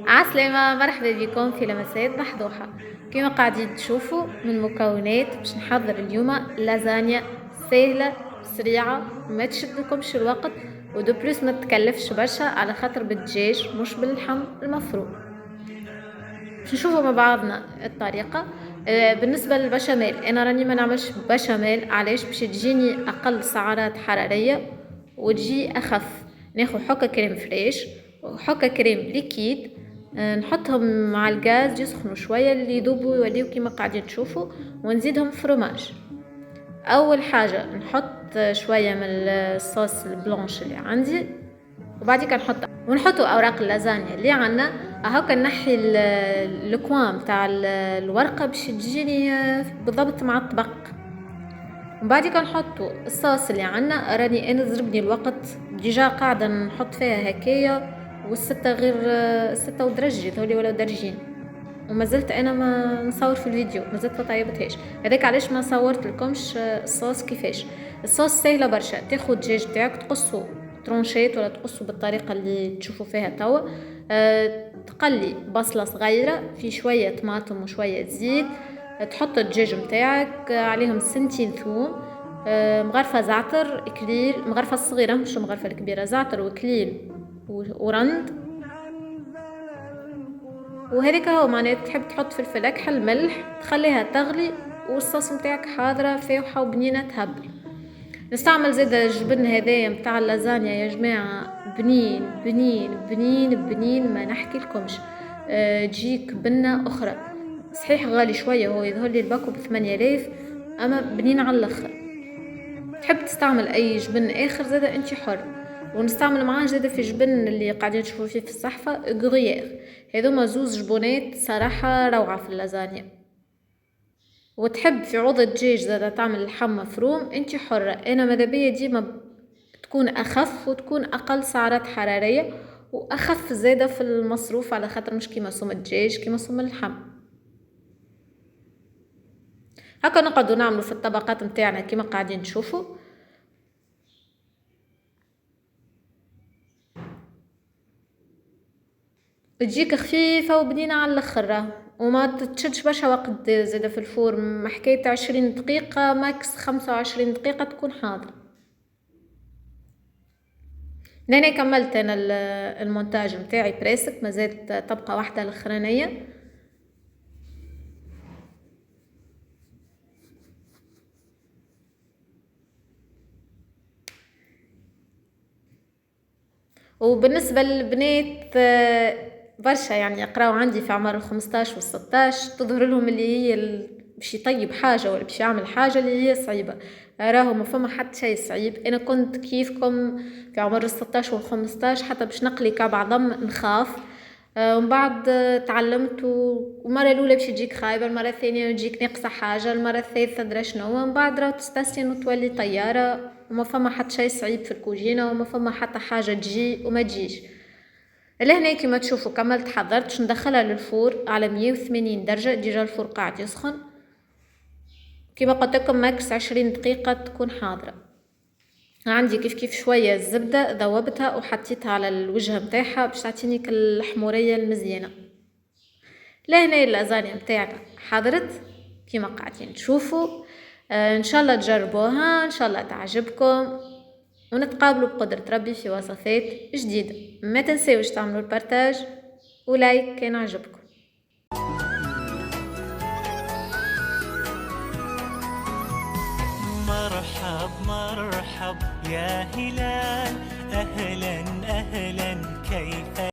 عسلامة، مرحبا بكم في لمسات بحذوحة. كما قاعدين تشوفوا من مكونات باش نحضر اليوم لازانيا سهلة سريعة ما تشدكمش الوقت ودو بلوس ما تكلفش برشا على خاطر بالدجاج مش باللحم المفروم. باش نشوفوا مع بعضنا الطريقة. بالنسبة للبشاميل انا راني ما نعملش بشاميل، علاش؟ باش تجيني اقل سعرات حرارية وتجي اخف. ناخذ حكة كريم فريش وحكة كريم ليكيد، نحطهم مع الغاز يسخنوا شوية اللي يذوبوا يوليو كيما قاعدين تشوفوا، ونزيدهم فرماج. اول حاجة نحط شوية من الصوص البلانش اللي عندي، وبعديك ونحطوا اوراق اللازانيا اللي عنا. هاكا نحي الكوام تاع الورقة باش تجيني بالضبط مع الطبق. ومن بعد نحطوا الصوص اللي عنا. راني انا ضربني الوقت ديجا قاعده نحط فيها هكايا، والستة غير ستة ودرجي ذولي ولا درجين، وما زلت انا ما نصور في الفيديو، ما زلت ما طيبتهاش. هذاك علاش ما صورت لكمش الصوص كيفاش. الصوص سهله برشا. تاخذ الدجاج تاعك تقصه ترونشيت ولا تقصه بالطريقه اللي تشوفوا فيها توا. تقلي بصله صغيره في شويه طماطم وشويه زيت. تحط الدجاج نتاعك عليهم سنتين ثوم، مغرفه زعتر اكليل، مغرفه صغيره مش مغرفه الكبيره، زعتر وكليل ورند. وهذيك هو معناها تحب تحط فلفل اكحل ملح، تخليها تغلي والصوص نتاعك حاضره فايحه وبنينه تهبل. نستعمل زيد الجبن هذايا متاع اللازانيا يا جماعه، بنين بنين بنين بنين ما نحكي لكمش. تجيك بنه اخرى. صحيح غالي شويه، هو يظهر لي الباكو ب8000، اما بنين على الاخر. تحب تستعمل اي جبن اخر زاد انت حر. ونستعمل معاه زاده في جبن اللي قاعدين تشوفوا فيه في الصحفه غريير. هذوما زوز جبونات صراحه روعه في اللازانيا. وتحب في عوض الدجاج زاده تعمل لحم مفروم انت حره. انا ماذا بيا ديما تكون اخف وتكون اقل سعرات حراريه واخف زاده في المصروف، على خاطر مش كيما صوم الدجاج كيما صوم اللحم. هكا نقعدوا نعملوا في الطبقات نتاعنا كيما قاعدين تشوفوا. تجيك خفيفة وبنينة على الاخر، وما تشدش برشا وقت زاده في الفرن. حكاية 20 دقيقة ماكس، 25 دقيقة تكون حاضرة. لأني كملت أنا المونتاج متاعي بريسك، مازالت طبقة واحدة الأخرانية. وبالنسبة للبنات برشا يعني يقراو عندي في عمر 15 و16، تظهر لهم اللي هي باش يطيب حاجة ولا باش يعمل حاجة اللي هي صعيبة. راهو ما فما حتى شيء صعيب. انا كنت كيفكم في عمر 16 و15، حتى باش نقلي كعب عظم نخاف. ومن بعد تعلمت، ومرة الأولى باش تجيك خايبة، المرة الثانية تجيك ناقصة حاجة، المرة الثالثة درا شنو، ومن بعد راهو تستسلم وتولي طيارة. وما فما حتى شيء صعيب في الكوجينة، وما فما حتى حاجة تجي وما تجيش. لهنا كما تشوفوا كملت حضرت باش ندخلها للفور على 180 درجة. ديجا الفور قاعد يسخن كما قلت لكم، ماكس 20 دقيقة تكون حاضرة. عندي كيف شوية الزبدة ذوبتها وحطيتها على الوجه متاعها باش تعطيني الحمورية المزيانة. لهنا اللازانيا متاعنا حضرت كما قاعدين تشوفوا. ان شاء الله تجربوها، ان شاء الله تعجبكم، ونتقابلوا بقدرة ربي في وصفات جديدة. ما تنسيوش تعملوا البارتاج ولايك كان عجبكم. مرحب مرحب يا هلال، أهلا أهلا كيف